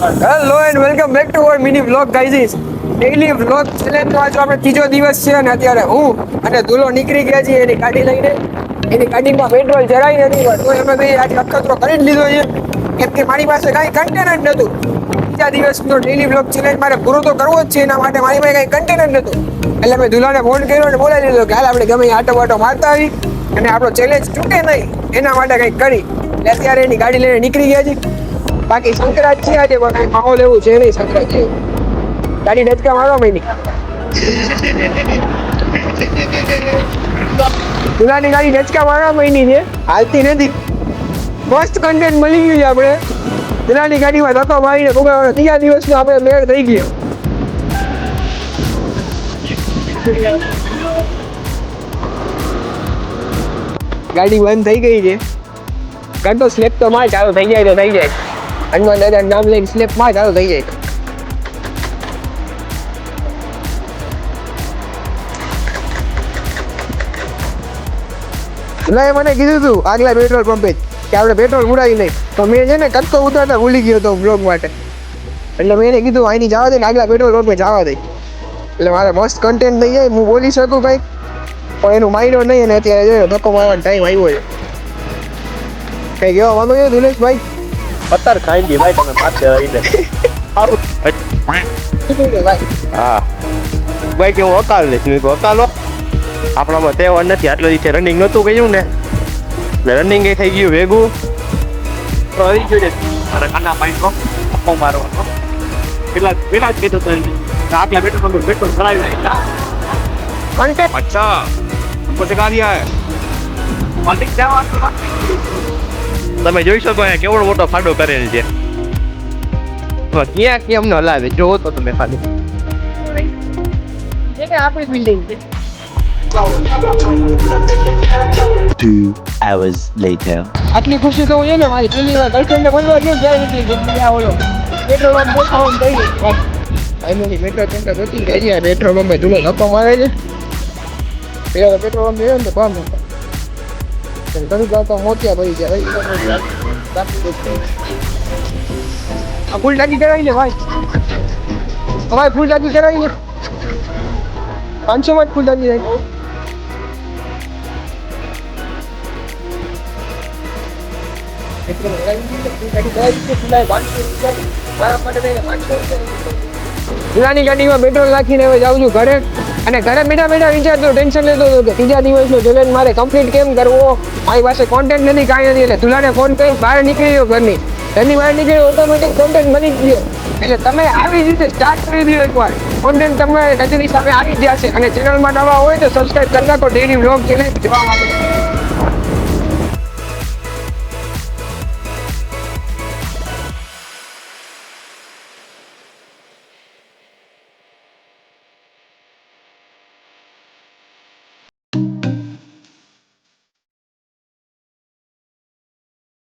Hello and welcome back to our mini vlog guys. Daily vlog challenge નો આજે આપણે ત્રીજો દિવસ છે અને અત્યારે હું અને ધુલો નીકળી ગયા છીએ એની ગાડી લઈને. એની ગાડીમાં પેટ્રોલ જરાય નથી તો અમે બે આજે અખતરો કરી જ લીધો છે કેમ કે મારી પાસે કાંઈ કન્ટેનર જ નહોતું. ત્રીજા દિવસનો ડેઈલી વ્લોગ ચેલેન્જ મારે પૂરો તો કરવો જ છે, એના માટે મારી પાસે કાંઈ કન્ટેનર નહોતું. એટલે મેં ધુલાને ફોન કર્યો અને બોલાવી લીધો કે હાલ આપણે ગમે આટો વાટો મારતા આવી અને આપણો ચેલેન્જ તૂટે નહીં એના માટે કંઈક કરી. એટલે અત્યારે એની ગાડી લઈને નીકળી ગયા છે. બાકી સંક્રાંત છે આજે પણ કઈ માહોલ એવું છે નહીં. સંક્રાંત છે ગાડી ડચકા મારવા માંડી. દુલાની ગાડી ડચકા મારવા માંડી છે, હાલતી નથી. મસ્ત કન્ટેન્ટ મળી ગયું છે આપણે. દુલાની ગાડીમાં ધક્કો મારીને ભોગવવાનો ત્રીજા દિવસનો આપણે મેળ થઈ ગયો. ગાડી બંધ થઈ ગઈ છે. ઘંટો સ્લેપ તો માં ચાલુ થઈ જાય તો થઈ જાય. હનુમાન દાદા નામ લઈને સ્લેપ માં ચાલુ થઈ જાય. એટલે મને કીધું હતું આગલા પેટ્રોલ પંપે કે આપણે પેટ્રોલ ઉડાવી નહીં, તો મેં છે ને કટકો ઉતારતા ભૂલી ગયો હતો બ્લોગ માટે. એટલે મેં એને કીધું અહીંની જવા દે ને આગલા પેટ્રોલ પંપે જવા દે, એટલે મારે મસ્ત કન્ટેન્ટ થઈ જાય, હું બોલી શકું કંઈક. પણ એનું માઇન્ડ નહીં અને અત્યારે જોયો ધક્કો મારવાનો ટાઈમ આવ્યો છે. કંઈ કહેવા માંગો છો દિનેશભાઈ? અત્યારે ખાઈ ગઈ ભાઈ, તમે પાસે આવીને સારું હા ભાઈ કે હું અકાલ લઈશ. મેં કહું અકાલો આપણામાં તહેવાર નથી, આટલો દિવસે રનિંગ નહોતું કહ્યું ને એટલે રનિંગ એ થઈ ગયું ભેગું. તો આવી ગયું ને મારા કાના પાણી અપ્પો મારવાનો પેલા જ કીધું તો આગલા પેટ્રોલ પેટ્રોલ ભરાવી નાખ્યા. કન્ટેન્ટ અચ્છા પછી કાઢ્યા માલિક જવા તમે જોઈ શકો અહીંયા કેવડો મોટો ફાડો કરેલ છે. ક્યાં કેમ ન લાવે જોવો તો તમે ખાલી આપણી બિલ્ડિંગ છે. 2 hours later. આટલી ખુશી તો છે ને મારી પેલી વાર ગર્લફ્રેન્ડને મળવા ગયો ત્યારે નીકળી ગઈ. આ ઓલો પેટ્રોલ પંપ દેખાવાનું થઈ ગયું. ફાઇનલી પેટ્રોલ પંપ જોતી ગઈ છે. પેટ્રોલ પંપે ધૂલો ધક્કો મારે છે. પેલા પેટ્રોલ પંપ જોયો ને તો ભાવ નતો. ઘણી તો મોતિયા ભરી જાય. આ ફૂલ ટાંકી કરાવી લે ભાઈ. ભાઈ ફૂલ ટાંકી કરાવી લે. 500 માં જ ફૂલ ટાંકી જાય. જુલાની ગાડીમાં પેટ્રોલ નાખીને હવે જાઉં છું ઘરે. અને ઘરે બેઠા બેઠા વિચારતો ટેન્શન લેતો હતો કે ત્રીજા દિવસનો ચેલેન્જ મારે કમ્પ્લીટ કેમ કરવો. મારી પાસે કોન્ટેન્ટ નથી, કાંઈ નથી. એટલે ધુલાને ફોન કરી બહાર નીકળી ગયો ઘરની બહાર નીકળ્યો ઓટોમેટિક કોન્ટેન્ટ બની ગયો. એટલે તમે આવી રીતે સ્ટાર્ટ કરી દો એકવાર. કોન્ટેન્ટ તમારે નજરની સામે આવી જ જશે. અને ચેનલમાં નવા હોય તો સબસ્ક્રાઈબ કરી નાખો ડેલી વ્લોગ ચેલેન્જ જોવા માટે.